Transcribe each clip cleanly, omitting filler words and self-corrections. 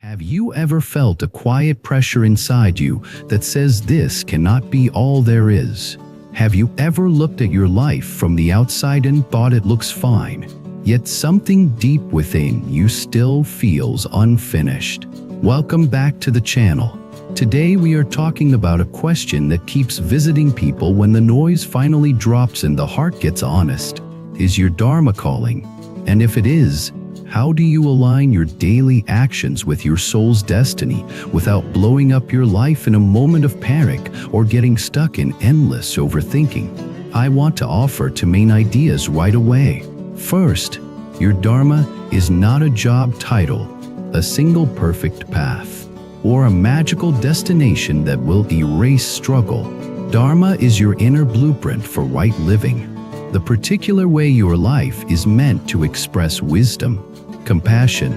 Have you ever felt a quiet pressure inside you that says this cannot be all there is? Have you ever looked at your life from the outside and thought it looks fine, yet something deep within you still feels unfinished? Welcome back to the channel. Today we are talking about a question that keeps visiting people when the noise finally drops and the heart gets honest. Is your Dharma calling? And if it is, how do you align your daily actions with your soul's destiny without blowing up your life in a moment of panic or getting stuck in endless overthinking? I want to offer two main ideas right away. First, your Dharma is not a job title, a single perfect path, or a magical destination that will erase struggle. Dharma is your inner blueprint for right living, the particular way your life is meant to express wisdom, compassion,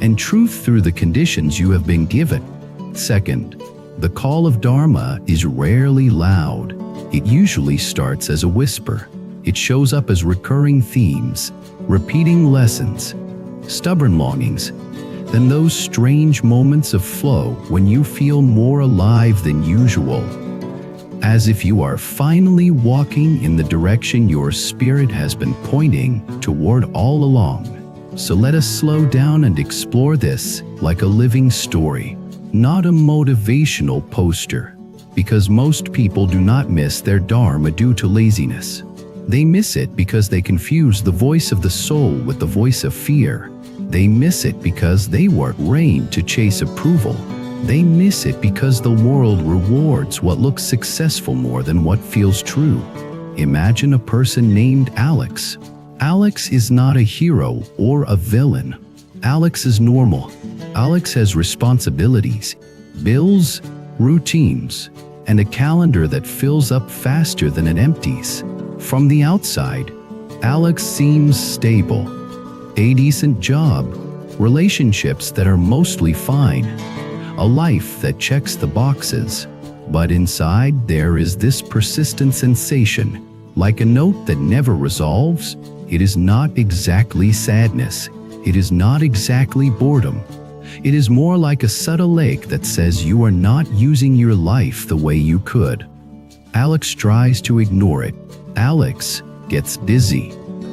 and truth through the conditions you have been given. Second, the call of Dharma is rarely loud. It usually starts as a whisper. It shows up as recurring themes, repeating lessons, stubborn longings, then those strange moments of flow when you feel more alive than usual, as if you are finally walking in the direction your spirit has been pointing toward all along. So let us slow down and explore this like a living story, not a motivational poster, because most people do not miss their Dharma due to laziness. They miss it because they confuse the voice of the soul with the voice of fear. They miss it because they weren't trained to chase approval. They miss it because the world rewards what looks successful more than what feels true. Imagine a person named Alex. Alex is not a hero or a villain. Alex is normal. Alex has responsibilities, bills, routines, and a calendar that fills up faster than it empties. From the outside, Alex seems stable, a decent job, relationships that are mostly fine, a life that checks the boxes. But inside there is this persistent sensation, like a note that never resolves. It is not exactly sadness. It is not exactly boredom. It is more like a subtle ache that says you are not using your life the way you could. Alex tries to ignore it. Alex gets busy.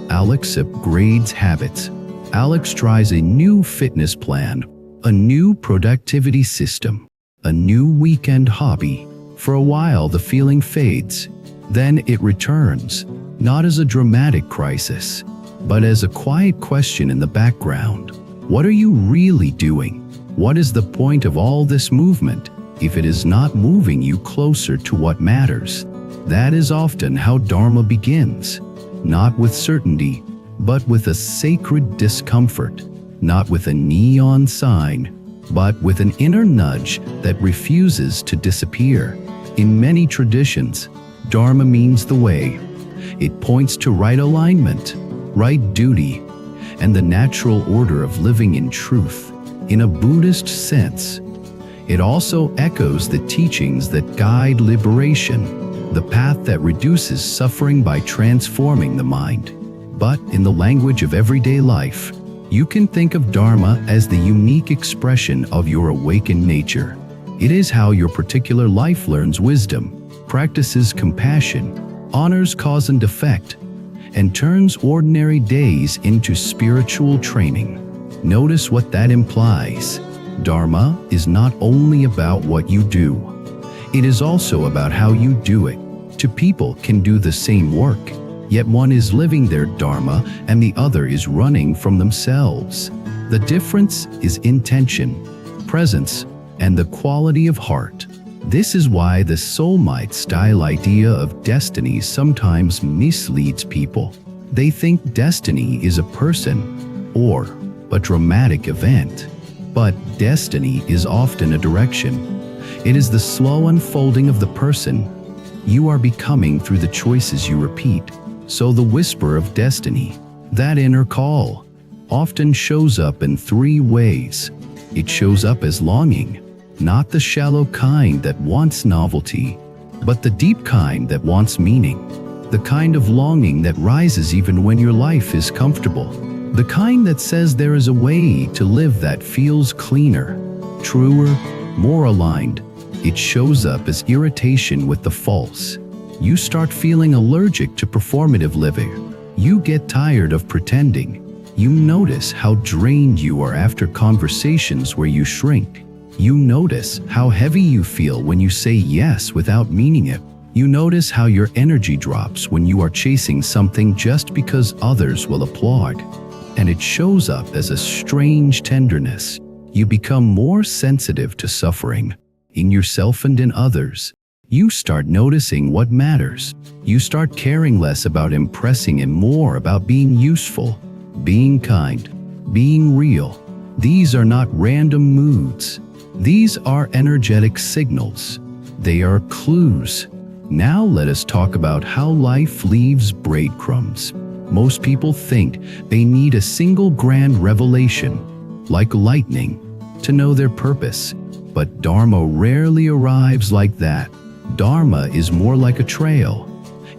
Alex upgrades habits. Alex tries a new fitness plan, a new productivity system, a new weekend hobby. For a while the feeling fades. Then it returns, not as a dramatic crisis, but as a quiet question in the background. What are you really doing? What is the point of all this movement if it is not moving you closer to what matters? That is often how Dharma begins, not with certainty, but with a sacred discomfort, not with a neon sign, but with an inner nudge that refuses to disappear. In many traditions, Dharma means the way. It points to right alignment, right duty, and the natural order of living in truth. In a Buddhist sense, it also echoes the teachings that guide liberation, the path that reduces suffering by transforming the mind. But in the language of everyday life, you can think of Dharma as the unique expression of your awakened nature. It is how your particular life learns wisdom, practices compassion, honors cause and effect, and turns ordinary days into spiritual training. Notice what that implies. Dharma is not only about what you do. It is also about how you do it. Two people can do the same work, yet one is living their Dharma and the other is running from themselves. The difference is intention, presence, and the quality of heart. This is why the soulmate-style idea of destiny sometimes misleads people. They think destiny is a person or a dramatic event. But destiny is often a direction. It is the slow unfolding of the person you are becoming through the choices you repeat. So the whisper of destiny, that inner call, often shows up in three ways. It shows up as longing, not the shallow kind that wants novelty, but the deep kind that wants meaning, the kind of longing that rises even when your life is comfortable. The kind that says there is a way to live that feels cleaner, truer, more aligned. It shows up as irritation with the false. You start feeling allergic to performative living. You get tired of pretending. You notice how drained you are after conversations where you shrink. You notice how heavy you feel when you say yes without meaning it. You notice how your energy drops when you are chasing something just because others will applaud. And it shows up as a strange tenderness. You become more sensitive to suffering, in yourself and in others. You start noticing what matters. You start caring less about impressing and more about being useful, being kind, being real. These are not random moods. These are energetic signals. They are clues. Now let us talk about how life leaves breadcrumbs. Most people think they need a single grand revelation, like lightning, to know their purpose. But Dharma rarely arrives like that. Dharma is more like a trail.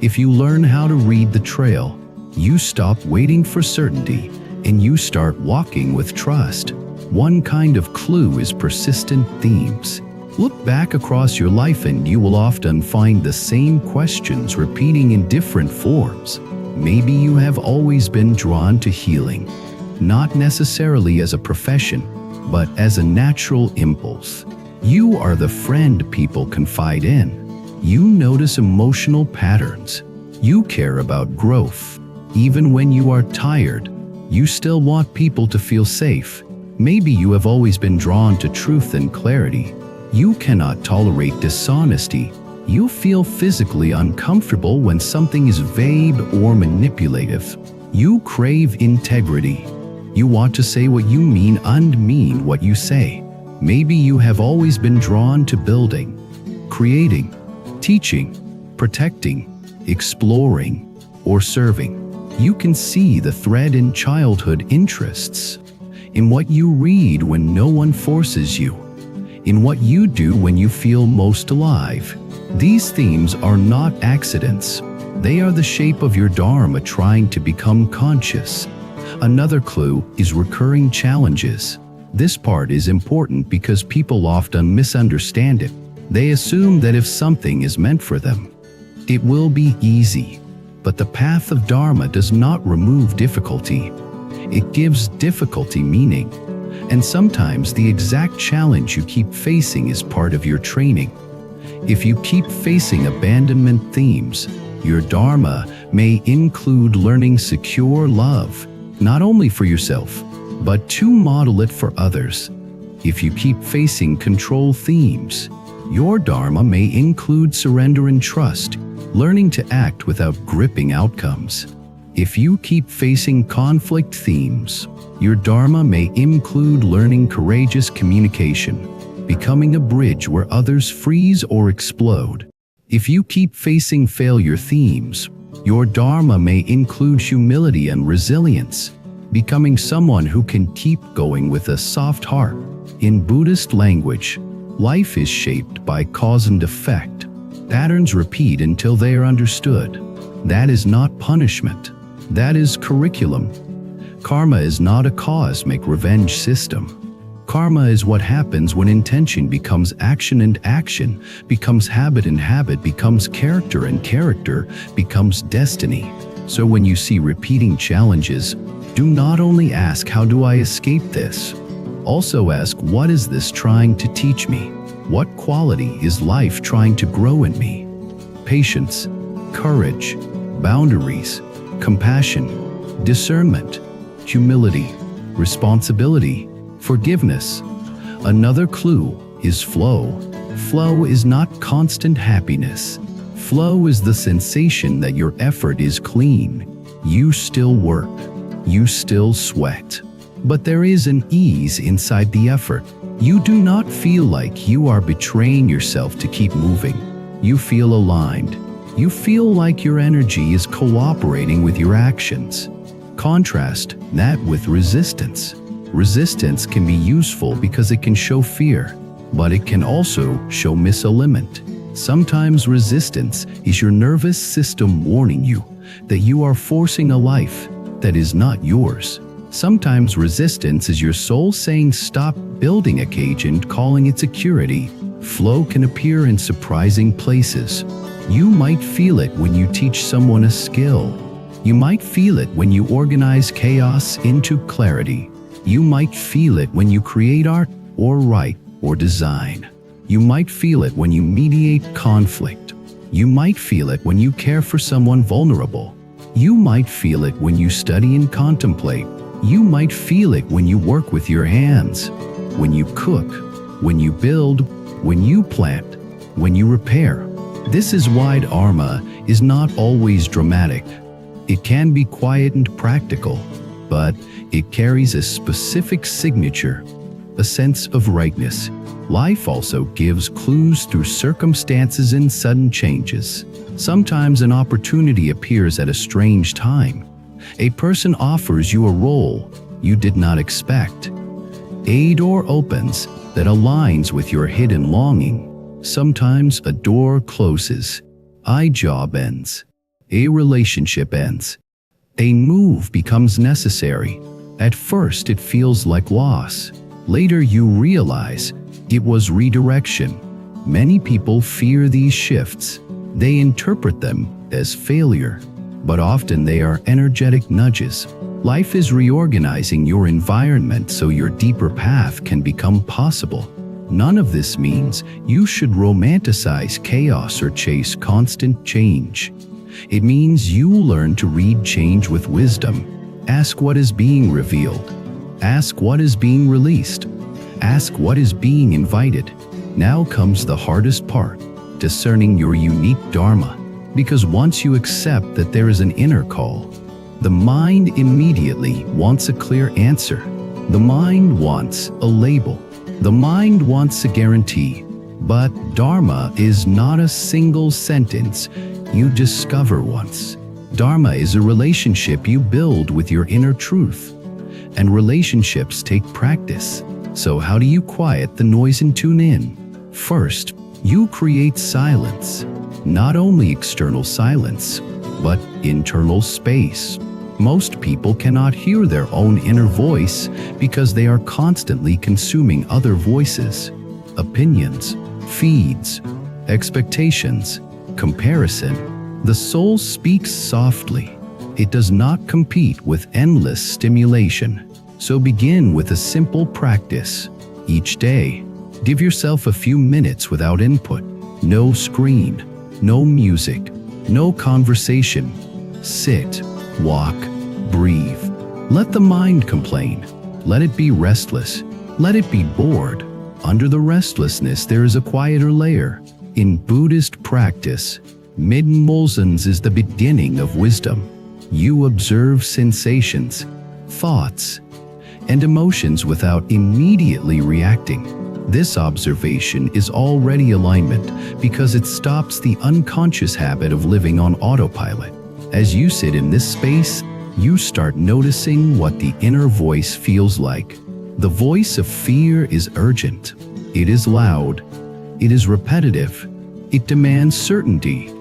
If you learn how to read the trail, you stop waiting for certainty and you start walking with trust. One kind of clue is persistent themes. Look back across your life and you will often find the same questions repeating in different forms. Maybe you have always been drawn to healing, not necessarily as a profession, but as a natural impulse. You are the friend people confide in. You notice emotional patterns. You care about growth. Even when you are tired, you still want people to feel safe. Maybe you have always been drawn to truth and clarity. You cannot tolerate dishonesty. You feel physically uncomfortable when something is vague or manipulative. You crave integrity. You want to say what you mean and mean what you say. Maybe you have always been drawn to building, creating, teaching, protecting, exploring, or serving. You can see the thread in childhood interests, in what you read when no one forces you, in what you do when you feel most alive. These themes are not accidents. They are the shape of your Dharma trying to become conscious. Another clue is recurring challenges. This part is important because people often misunderstand it. They assume that if something is meant for them, it will be easy. But the path of Dharma does not remove difficulty. It gives difficulty meaning. And sometimes the exact challenge you keep facing is part of your training. If you keep facing abandonment themes, your Dharma may include learning secure love, not only for yourself, but to model it for others. If you keep facing control themes, your Dharma may include surrender and trust, learning to act without gripping outcomes. If you keep facing conflict themes, your Dharma may include learning courageous communication, becoming a bridge where others freeze or explode. If you keep facing failure themes, your Dharma may include humility and resilience, becoming someone who can keep going with a soft heart. In Buddhist language, life is shaped by cause and effect. Patterns repeat until they are understood. That is not punishment. That is curriculum. Karma is not a cosmic revenge system. Karma is what happens when intention becomes action and action becomes habit and habit becomes character and character becomes destiny. So when you see repeating challenges, do not only ask, how do I escape this? Also ask, what is this trying to teach me? What quality is life trying to grow in me? Patience, courage, boundaries, compassion, discernment, humility, responsibility, forgiveness. Another clue is flow. Flow is not constant happiness. Flow is the sensation that your effort is clean. You still work. You still sweat. But there is an ease inside the effort. You do not feel like you are betraying yourself to keep moving. You feel aligned. You feel like your energy is cooperating with your actions. Contrast that with resistance. Resistance can be useful because it can show fear, but it can also show misalignment. Sometimes resistance is your nervous system warning you that you are forcing a life that is not yours. Sometimes resistance is your soul saying stop building a cage and calling it security. Flow can appear in surprising places. You might feel it when you teach someone a skill. You might feel it when you organize chaos into clarity. You might feel it when you create art or write or design. You might feel it when you mediate conflict. You might feel it when you care for someone vulnerable. You might feel it when you study and contemplate. You might feel it when you work with your hands, when you cook, when you build, when you plant, when you repair. This is why Dharma is not always dramatic. It can be quiet and practical, but it carries a specific signature, a sense of rightness. Life also gives clues through circumstances and sudden changes. Sometimes an opportunity appears at a strange time. A person offers you a role you did not expect. A door opens that aligns with your hidden longing. Sometimes a door closes. A job ends. A relationship ends. A move becomes necessary. At first it feels like loss. Later you realize it was redirection. Many people fear these shifts. They interpret them as failure, but often they are energetic nudges. Life is reorganizing your environment so your deeper path can become possible. None of this means you should romanticize chaos or chase constant change. It means you learn to read change with wisdom. Ask what is being revealed. Ask what is being released. Ask what is being invited. Now comes the hardest part, discerning your unique Dharma. Because once you accept that there is an inner call, the mind immediately wants a clear answer. The mind wants a label. The mind wants a guarantee. But Dharma is not a single sentence you discover once. Dharma is a relationship you build with your inner truth. And relationships take practice. So how do you quiet the noise and tune in? First, you create silence. Not only external silence, but internal space. Most people cannot hear their own inner voice because they are constantly consuming other voices, opinions, feeds, expectations, comparison. The soul speaks softly. It does not compete with endless stimulation. So begin with a simple practice. Each day, give yourself a few minutes without input. No screen, no music, no conversation. Sit, walk, breathe. Let the mind complain. Let it be restless. Let it be bored. Under the restlessness, there is a quieter layer. In Buddhist practice, Midden-Molzens is the beginning of wisdom. You observe sensations, thoughts, and emotions without immediately reacting. This observation is already alignment because it stops the unconscious habit of living on autopilot. As you sit in this space, you start noticing what the inner voice feels like. The voice of fear is urgent. It is loud. It is repetitive. It demands certainty.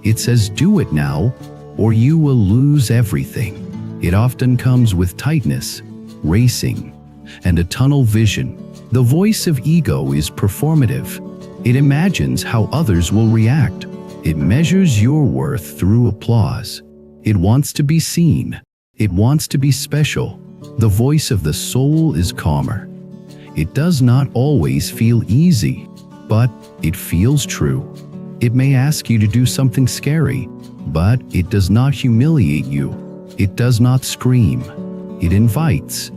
It says, do it now, or you will lose everything. It often comes with tightness, racing, and a tunnel vision. The voice of ego is performative. It imagines how others will react. It measures your worth through applause. It wants to be seen. It wants to be special. The voice of the soul is calmer. It does not always feel easy, but it feels true. It may ask you to do something scary, but it does not humiliate you. It does not scream. It invites.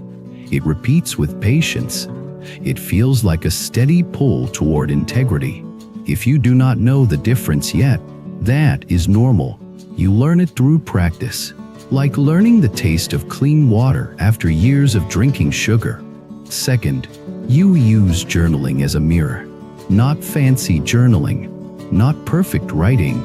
It repeats with patience. It feels like a steady pull toward integrity. If you do not know the difference yet, that is normal. You learn it through practice, like learning the taste of clean water after years of drinking sugar. Second, you use journaling as a mirror. Not fancy journaling, not perfect writing,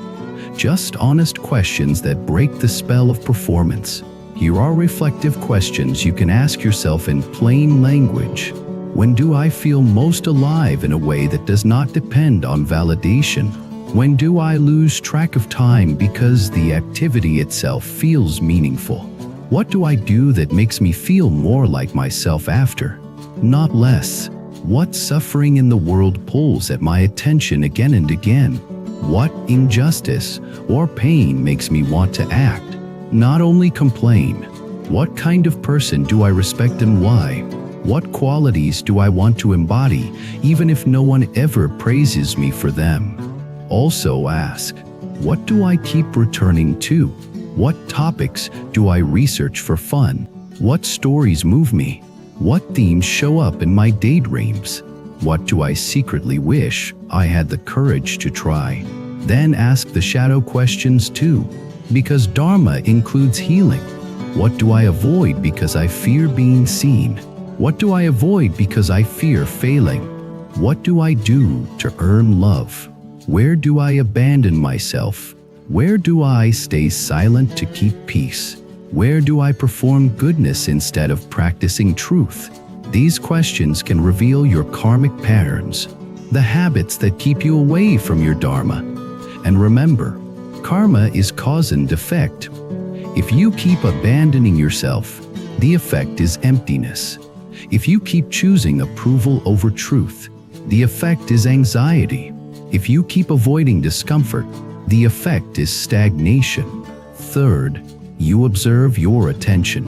just honest questions that break the spell of performance. Here are reflective questions you can ask yourself in plain language. When do I feel most alive in a way that does not depend on validation? When do I lose track of time because the activity itself feels meaningful? What do I do that makes me feel more like myself after, not less? What suffering in the world pulls at my attention again and again? What injustice or pain makes me want to act, not only complain? What kind of person do I respect and why? What qualities do I want to embody, even if no one ever praises me for them? Also ask, what do I keep returning to? What topics do I research for fun? What stories move me? What themes show up in my daydreams? What do I secretly wish I had the courage to try? Then ask the shadow questions too, because Dharma includes healing. What do I avoid because I fear being seen? What do I avoid because I fear failing? What do I do to earn love? Where do I abandon myself? Where do I stay silent to keep peace? Where do I perform goodness instead of practicing truth? These questions can reveal your karmic patterns, the habits that keep you away from your Dharma. And remember, karma is cause and effect. If you keep abandoning yourself, the effect is emptiness. If you keep choosing approval over truth, the effect is anxiety. If you keep avoiding discomfort, the effect is stagnation. Third, you observe your attention.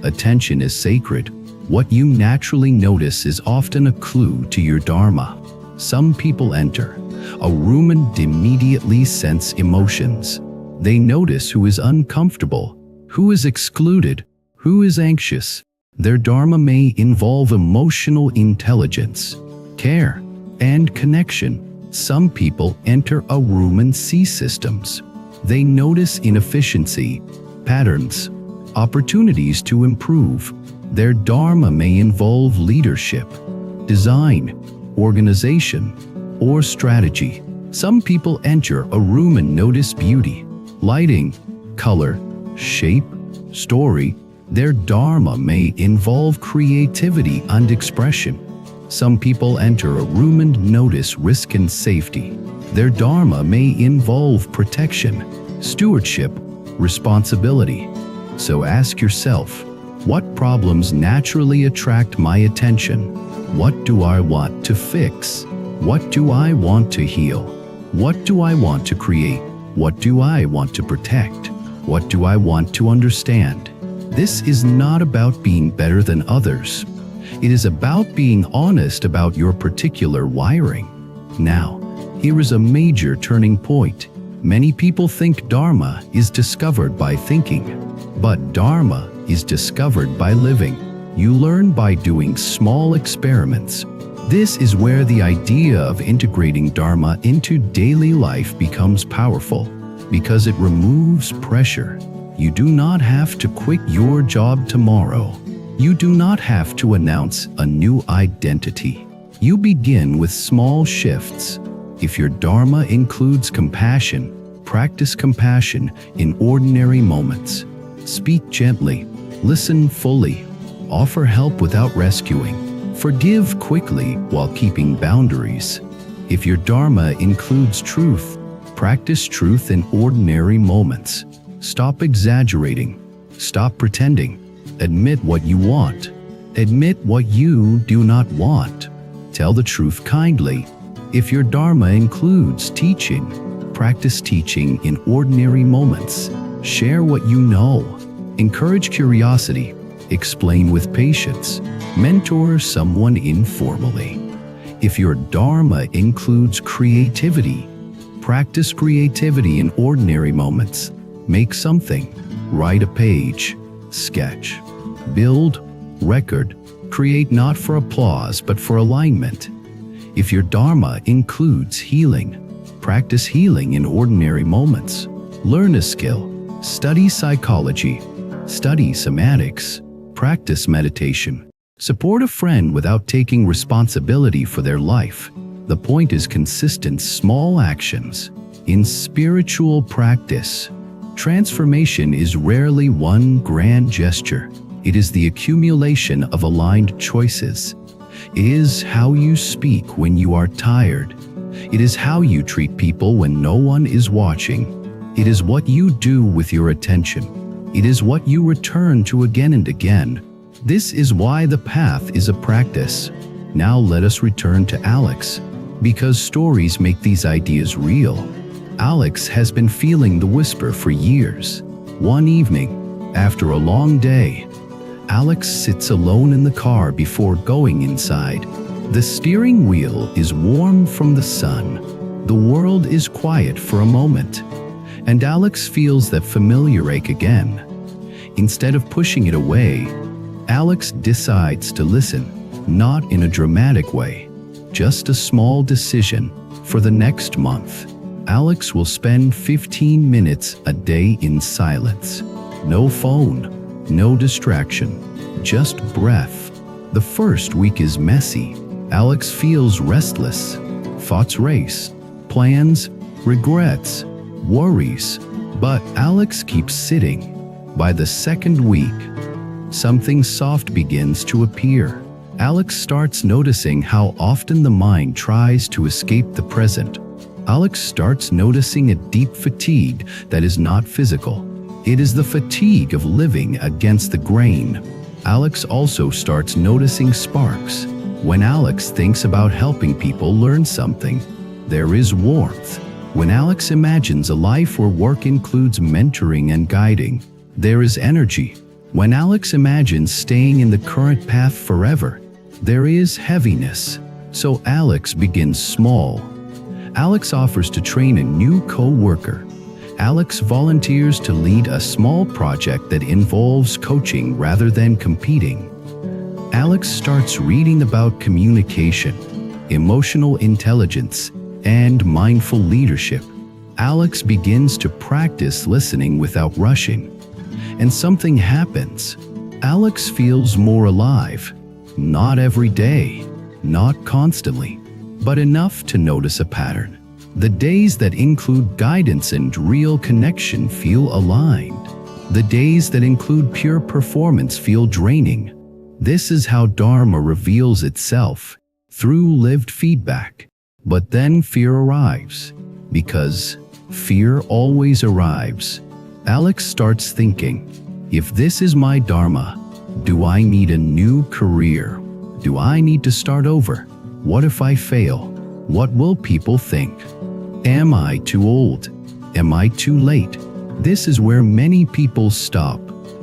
Attention is sacred. What you naturally notice is often a clue to your Dharma. Some people enter a room and immediately sense emotions. They notice who is uncomfortable, who is excluded, who is anxious. Their Dharma may involve emotional intelligence, care, and connection. Some people enter a room and see systems. They notice inefficiency, patterns, opportunities to improve. Their Dharma may involve leadership, design, organization, or strategy. Some people enter a room and notice beauty, lighting, color, shape, story. Their Dharma may involve creativity and expression. Some people enter a room and notice risk and safety. Their Dharma may involve protection, stewardship, responsibility. So ask yourself, what problems naturally attract my attention? What do I want to fix? What do I want to heal? What do I want to create? What do I want to protect? What do I want to understand? This is not about being better than others. It is about being honest about your particular wiring. Now, here is a major turning point. Many people think Dharma is discovered by thinking, but Dharma is discovered by living. You learn by doing small experiments. This is where the idea of integrating Dharma into daily life becomes powerful, because it removes pressure. You do not have to quit your job tomorrow. You do not have to announce a new identity. You begin with small shifts. If your Dharma includes compassion, practice compassion in ordinary moments. Speak gently, listen fully, offer help without rescuing, forgive quickly while keeping boundaries. If your Dharma includes truth, practice truth in ordinary moments. Stop exaggerating, stop pretending. Admit what you want. Admit what you do not want. Tell the truth kindly. If your Dharma includes teaching, practice teaching in ordinary moments. Share what you know. Encourage curiosity. Explain with patience. Mentor someone informally. If your Dharma includes creativity, practice creativity in ordinary moments. Make something. Write a page. Sketch, build, record, create not for applause but for alignment. If your Dharma includes healing, practice healing in ordinary moments. Learn a skill, study psychology, study semantics, practice meditation. Support a friend without taking responsibility for their life. The point is consistent small actions. In spiritual practice, transformation is rarely one grand gesture. It is the accumulation of aligned choices. It is how you speak when you are tired. It is how you treat people when no one is watching. It is what you do with your attention. It is what you return to again and again. This is why the path is a practice. Now let us return to Alex, because stories make these ideas real. Alex has been feeling the whisper for years. One evening, after a long day, Alex sits alone in the car before going inside. The steering wheel is warm from the sun. The world is quiet for a moment, and Alex feels that familiar ache again. Instead of pushing it away, Alex decides to listen, not in a dramatic way, just a small decision. For the next month, Alex will spend 15 minutes a day in silence. No phone, no distraction, just breath. The first week is messy. Alex feels restless. Thoughts race, plans, regrets, worries. But Alex keeps sitting. By the second week, something soft begins to appear. Alex starts noticing how often the mind tries to escape the present. Alex starts noticing a deep fatigue that is not physical. It is the fatigue of living against the grain. Alex also starts noticing sparks. When Alex thinks about helping people learn something, there is warmth. When Alex imagines a life where work includes mentoring and guiding, there is energy. When Alex imagines staying in the current path forever, there is heaviness. So Alex begins small. Alex offers to train a new co-worker. Alex volunteers to lead a small project that involves coaching rather than competing. Alex starts reading about communication, emotional intelligence, and mindful leadership. Alex begins to practice listening without rushing. And something happens. Alex feels more alive. Not every day, not constantly, but enough to notice a pattern. The days that include guidance and real connection feel aligned. The days that include pure performance feel draining. This is how Dharma reveals itself, through lived feedback. But then fear arrives, because fear always arrives. Alex starts thinking, if this is my Dharma, do I need a new career? Do I need to start over? What if I fail? What will people think? Am I too old? Am I too late? This is where many people stop.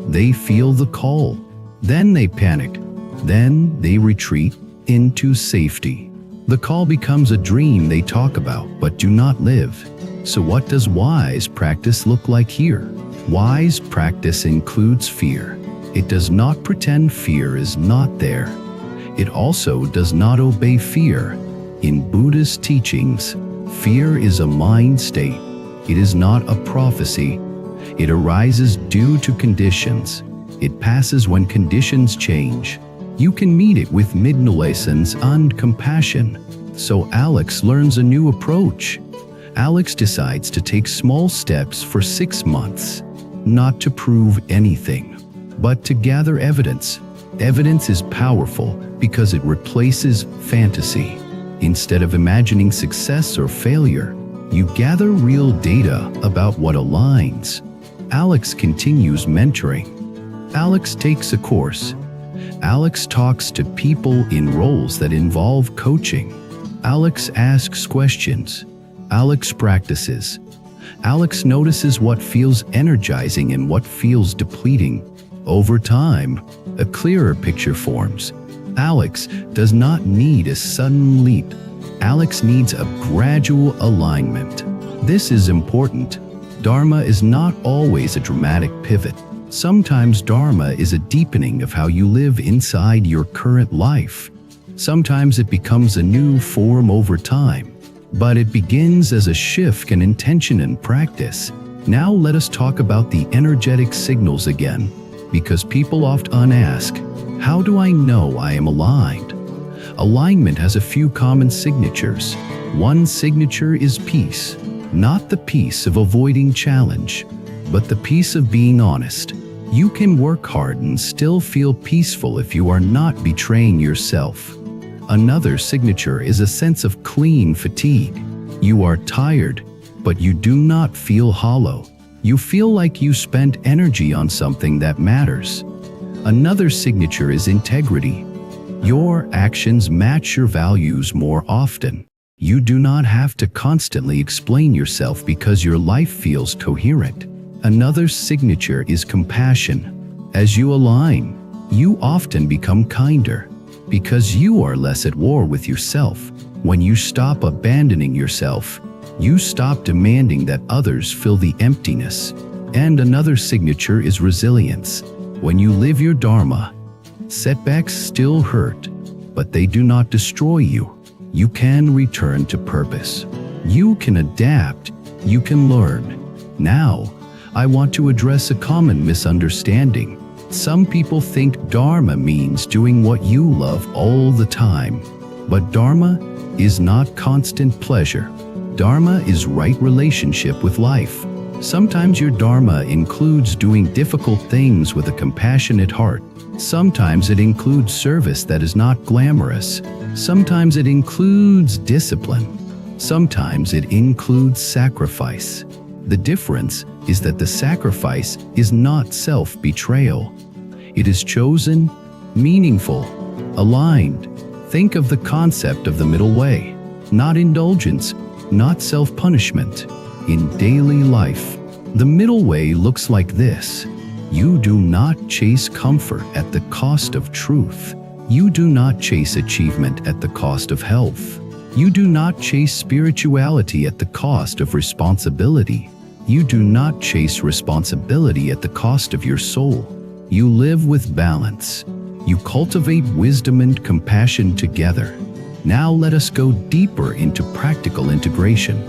They feel the call. Then they panic. Then they retreat into safety. The call becomes a dream they talk about but do not live. So what does wise practice look like here? Wise practice includes fear. It does not pretend fear is not there. It also does not obey fear. In Buddhist teachings, fear is a mind state. It is not a prophecy. It arises due to conditions. It passes when conditions change. You can meet it with midnolescence and compassion. So Alex learns a new approach. Alex decides to take small steps for 6 months, not to prove anything, but to gather evidence. Evidence is powerful because it replaces fantasy. Instead of imagining success or failure, you gather real data about what aligns. Alex continues mentoring. Alex takes a course. Alex talks to people in roles that involve coaching. Alex asks questions. Alex practices. Alex notices what feels energizing and what feels depleting. Over time, a clearer picture forms. Alex does not need a sudden leap. Alex needs a gradual alignment. This is important. Dharma is not always a dramatic pivot. Sometimes Dharma is a deepening of how you live inside your current life. Sometimes it becomes a new form over time, but it begins as a shift in intention and practice. Now let us talk about the energetic signals again, because people often ask, how do I know I am aligned? Alignment has a few common signatures. One signature is peace, not the peace of avoiding challenge, but the peace of being honest. You can work hard and still feel peaceful if you are not betraying yourself. Another signature is a sense of clean fatigue. You are tired, but you do not feel hollow. You feel like you spent energy on something that matters. Another signature is integrity. Your actions match your values more often. You do not have to constantly explain yourself because your life feels coherent. Another signature is compassion. As you align, you often become kinder because you are less at war with yourself. When you stop abandoning yourself, you stop demanding that others fill the emptiness. And another signature is resilience. When you live your Dharma, setbacks still hurt, but they do not destroy you. You can return to purpose. You can adapt. You can learn. Now, I want to address a common misunderstanding. Some people think Dharma means doing what you love all the time. But Dharma is not constant pleasure. Dharma is right relationship with life. Sometimes your Dharma includes doing difficult things with a compassionate heart. Sometimes it includes service that is not glamorous. Sometimes it includes discipline. Sometimes it includes sacrifice. The difference is that the sacrifice is not self-betrayal. It is chosen, meaningful, aligned. Think of the concept of the middle way, not indulgence, not self-punishment. In daily life, the middle way looks like this. You do not chase comfort at the cost of truth. You do not chase achievement at the cost of health. You do not chase spirituality at the cost of responsibility. You do not chase responsibility at the cost of your soul. You live with balance. You cultivate wisdom and compassion together. Now let us go deeper into practical integration.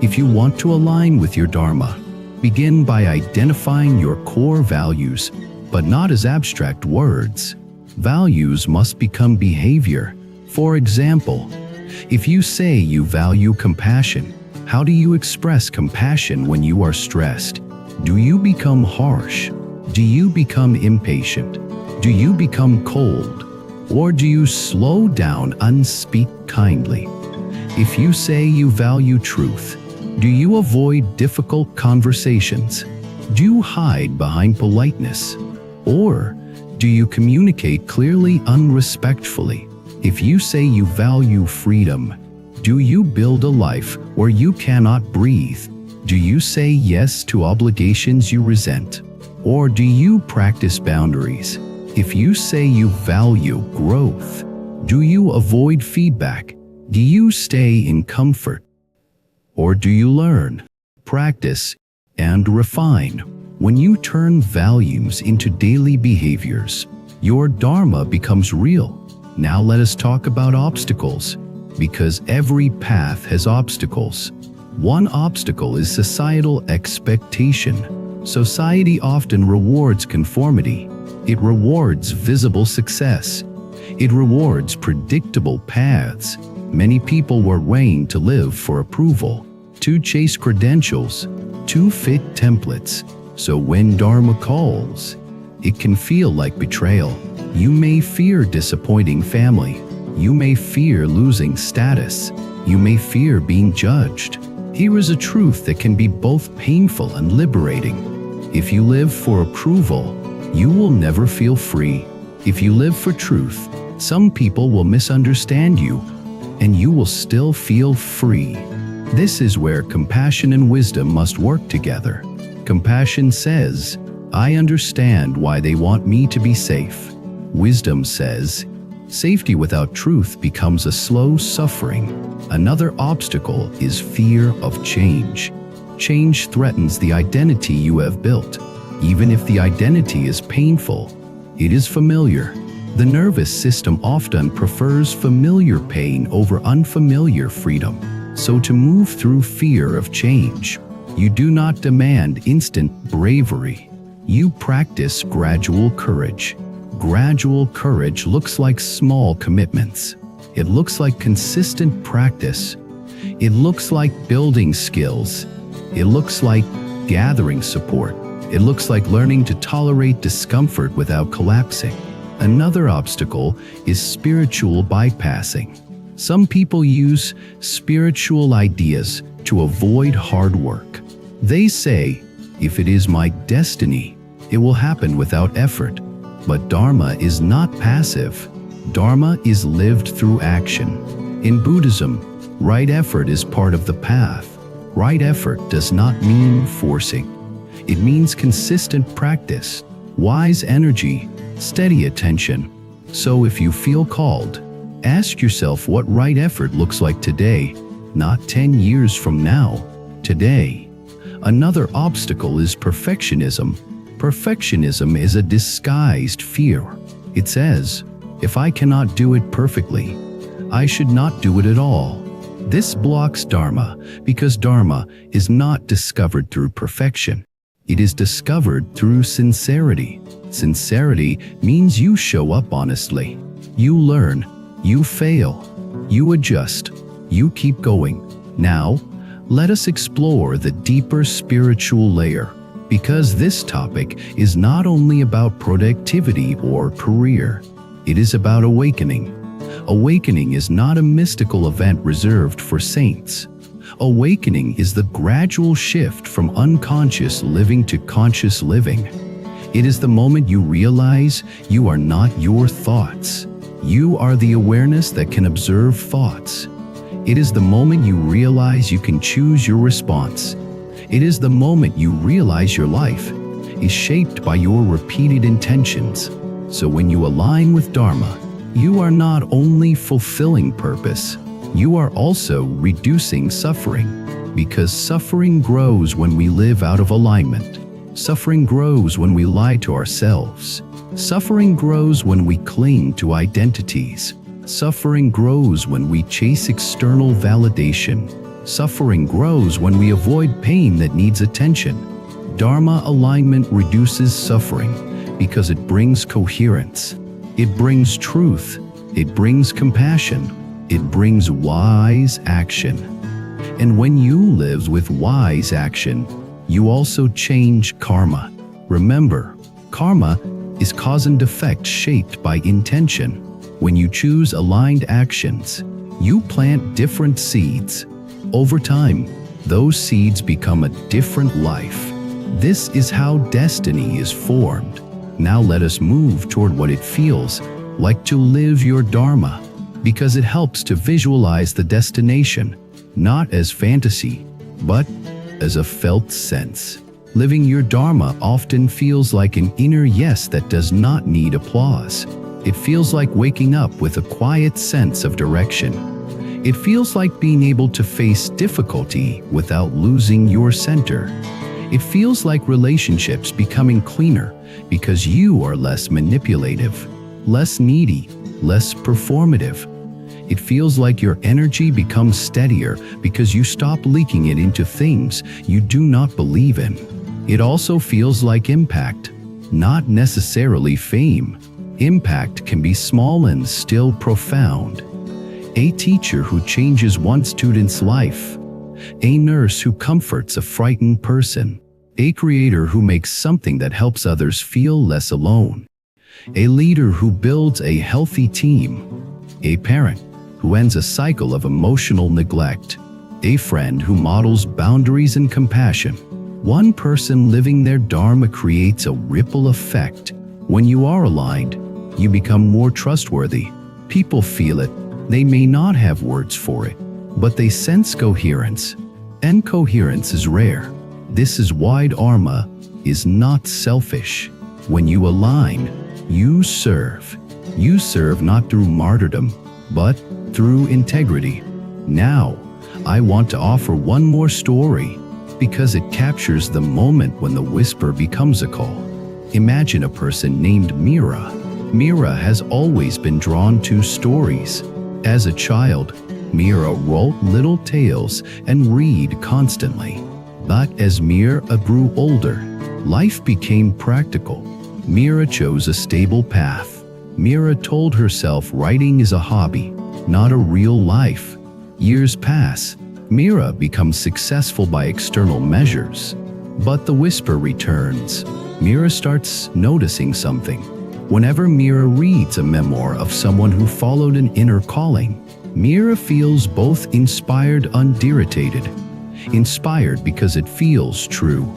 If you want to align with your Dharma, begin by identifying your core values, but not as abstract words. Values must become behavior. For example, if you say you value compassion, how do you express compassion when you are stressed? Do you become harsh? Do you become impatient? Do you become cold? Or do you slow down and speak kindly? If you say you value truth, do you avoid difficult conversations? Do you hide behind politeness? Or do you communicate clearly and respectfully? If you say you value freedom, do you build a life where you cannot breathe? Do you say yes to obligations you resent? Or do you practice boundaries? If you say you value growth, do you avoid feedback? Do you stay in comfort? Or do you learn, practice, and refine? When you turn values into daily behaviors, your Dharma becomes real. Now let us talk about obstacles, because every path has obstacles. One obstacle is societal expectation. Society often rewards conformity. It rewards visible success. It rewards predictable paths. Many people were trained to live for approval, to chase credentials, to fit templates. So when Dharma calls, it can feel like betrayal. You may fear disappointing family. You may fear losing status. You may fear being judged. Here is a truth that can be both painful and liberating. If you live for approval, you will never feel free. If you live for truth, some people will misunderstand you, and you will still feel free. This is where compassion and wisdom must work together. Compassion says, I understand why they want me to be safe. Wisdom says, safety without truth becomes a slow suffering. Another obstacle is fear of change. Change threatens the identity you have built. Even if the identity is painful, it is familiar. The nervous system often prefers familiar pain over unfamiliar freedom. So to move through fear of change, you do not demand instant bravery. You practice gradual courage. Gradual courage looks like small commitments. It looks like consistent practice. It looks like building skills. It looks like gathering support. It looks like learning to tolerate discomfort without collapsing. Another obstacle is spiritual bypassing. Some people use spiritual ideas to avoid hard work. They say, If it is my destiny, it will happen without effort. But Dharma is not passive. Dharma is lived through action. In Buddhism, right effort is part of the path. Right effort does not mean forcing. It means consistent practice, wise energy, steady attention. So if you feel called, ask yourself what right effort looks like today, not 10 years from now, today. Another obstacle is perfectionism. Perfectionism is a disguised fear. It says, if I cannot do it perfectly, I should not do it at all. This blocks Dharma because Dharma is not discovered through perfection. It is discovered through sincerity. Sincerity means you show up honestly. You learn, you fail, you adjust, you keep going. Now, let us explore the deeper spiritual layer, because this topic is not only about productivity or career, it is about awakening. Awakening is not a mystical event reserved for saints. Awakening is the gradual shift from unconscious living to conscious living. It is the moment you realize you are not your thoughts. You are the awareness that can observe thoughts. It is the moment you realize you can choose your response. It is the moment you realize your life is shaped by your repeated intentions. So when you align with Dharma, you are not only fulfilling purpose, you are also reducing suffering. Because suffering grows when we live out of alignment. Suffering grows when we lie to ourselves. Suffering grows when we cling to identities. Suffering grows when we chase external validation. Suffering grows when we avoid pain that needs attention. Dharma alignment reduces suffering because it brings coherence. It brings truth. It brings compassion. It brings wise action. And when you live with wise action, you also change karma. Remember, karma is cause and effect shaped by intention. When you choose aligned actions, you plant different seeds. Over time, those seeds become a different life. This is how destiny is formed. Now let us move toward what it feels like to live your Dharma, because it helps to visualize the destination, not as fantasy, but as a felt sense. Living your Dharma often feels like an inner yes that does not need applause. It feels like waking up with a quiet sense of direction. It feels like being able to face difficulty without losing your center. It feels like relationships becoming cleaner because you are less manipulative, less needy, less performative. It feels like your energy becomes steadier because you stop leaking it into things you do not believe in. It also feels like impact, not necessarily fame. Impact can be small and still profound. A teacher who changes one student's life. A nurse who comforts a frightened person. A creator who makes something that helps others feel less alone. A leader who builds a healthy team. A parent who ends a cycle of emotional neglect. A friend who models boundaries and compassion. One person living their Dharma creates a ripple effect. When you are aligned, you become more trustworthy. People feel it. They may not have words for it, but they sense coherence. And coherence is rare. This is why Dharma is not selfish. When you align, you serve. You serve not through martyrdom, but through integrity. Now, I want to offer one more story because it captures the moment when the whisper becomes a call. Imagine a person named Mira. Mira has always been drawn to stories. As a child, Mira wrote little tales and read constantly. But as Mira grew older, life became practical. Mira chose a stable path. Mira told herself writing is a hobby, not a real life. Years pass. Mira becomes successful by external measures. But the whisper returns. Mira starts noticing something. Whenever Mira reads a memoir of someone who followed an inner calling, Mira feels both inspired and irritated. Inspired because it feels true.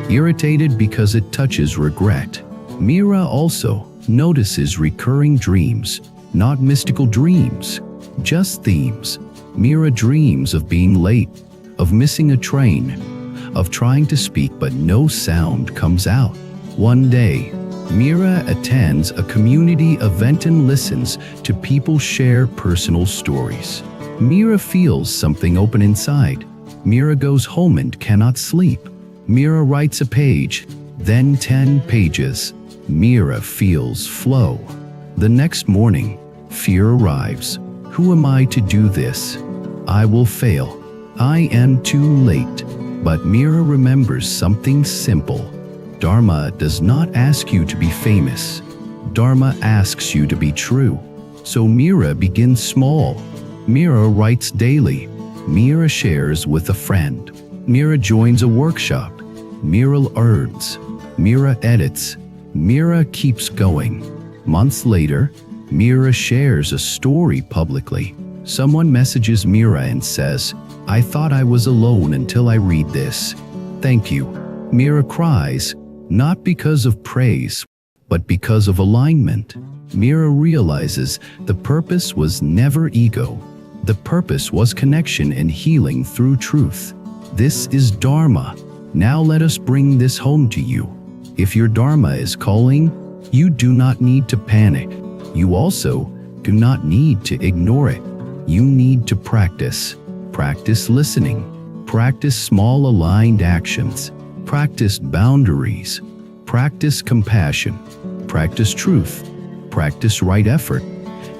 irritated because it touches regret. Mira also notices recurring dreams, not mystical dreams, just themes. Mira dreams of being late, of missing a train, of trying to speak but no sound comes out. One day, Mira attends a community event and listens to people share personal stories. Mira feels something open inside. Mira goes home and cannot sleep. Mira writes a page, then 10 pages. Mira feels flow. The next morning, fear arrives. Who am I to do this? I will fail. I am too late. But Mira remembers something simple. Dharma does not ask you to be famous. Dharma asks you to be true. So Mira begins small. Mira writes daily. Mira shares with a friend. Mira joins a workshop. Mira learns. Mira edits. Mira keeps going. Months later, Mira shares a story publicly. Someone messages Mira and says, "I thought I was alone until I read this. Thank you." Mira cries, not because of praise, but because of alignment. Mira realizes the purpose was never ego. The purpose was connection and healing through truth. This is Dharma. Now let us bring this home to you. If your Dharma is calling, you do not need to panic. You also do not need to ignore it. You need to practice. Practice listening. Practice small aligned actions. Practice boundaries. Practice compassion. Practice truth. Practice right effort.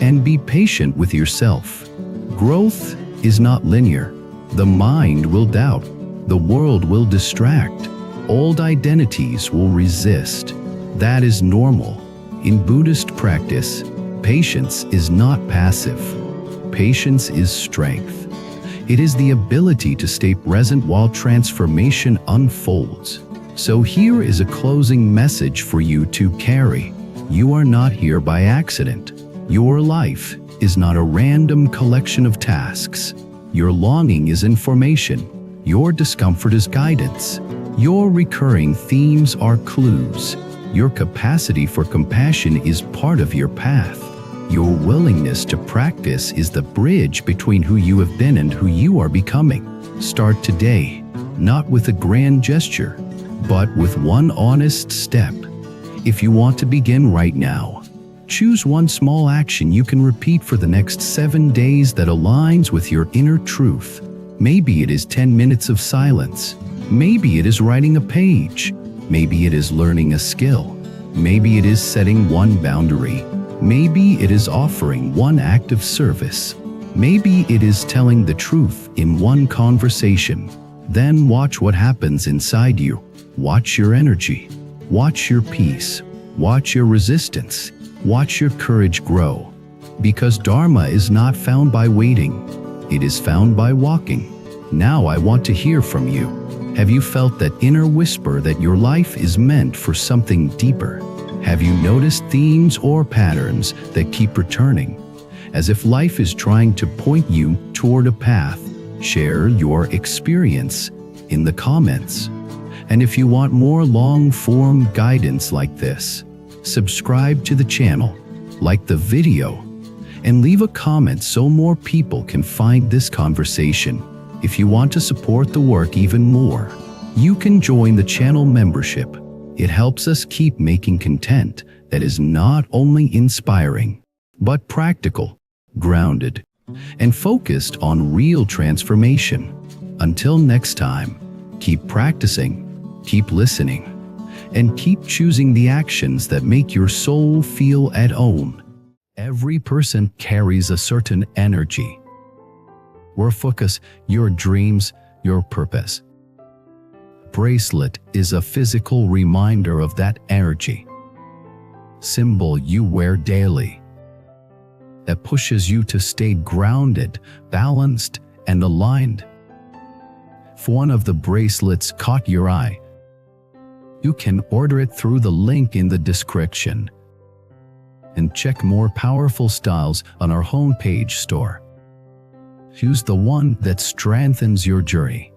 And be patient with yourself. Growth is not linear. The mind will doubt. The world will distract. Old identities will resist. That is normal. In Buddhist practice, patience is not passive. Patience is strength. It is the ability to stay present while transformation unfolds. So here is a closing message for you to carry. You are not here by accident. Your life is not a random collection of tasks. Your longing is information. Your discomfort is guidance. Your recurring themes are clues. Your capacity for compassion is part of your path. Your willingness to practice is the bridge between who you have been and who you are becoming. Start today, not with a grand gesture, but with one honest step. If you want to begin right now, choose one small action you can repeat for the next 7 days that aligns with your inner truth. Maybe it is 10 minutes of silence. Maybe it is writing a page. Maybe it is learning a skill. Maybe it is setting one boundary. Maybe it is offering one act of service. Maybe it is telling the truth in one conversation. Then watch what happens inside you. Watch your energy. Watch your peace. Watch your resistance. Watch your courage grow. Because Dharma is not found by waiting. It is found by walking. Now I want to hear from you. Have you felt that inner whisper that your life is meant for something deeper? Have you noticed themes or patterns that keep returning, as if life is trying to point you toward a path? Share your experience in the comments. And if you want more long-form guidance like this, subscribe to the channel, like the video, and leave a comment so more people can find this conversation. If you want to support the work even more, you can join the channel membership. It helps us keep making content that is not only inspiring, but practical, grounded, and focused on real transformation. Until next time, keep practicing, keep listening, and keep choosing the actions that make your soul feel at home. Every person carries a certain energy. Your focus, your dreams, your purpose. Bracelet is a physical reminder of that energy. Symbol you wear daily that pushes you to stay grounded, balanced, and aligned. If one of the bracelets caught your eye, you can order it through the link in the description. And check more powerful styles on our homepage store. Choose the one that strengthens your journey.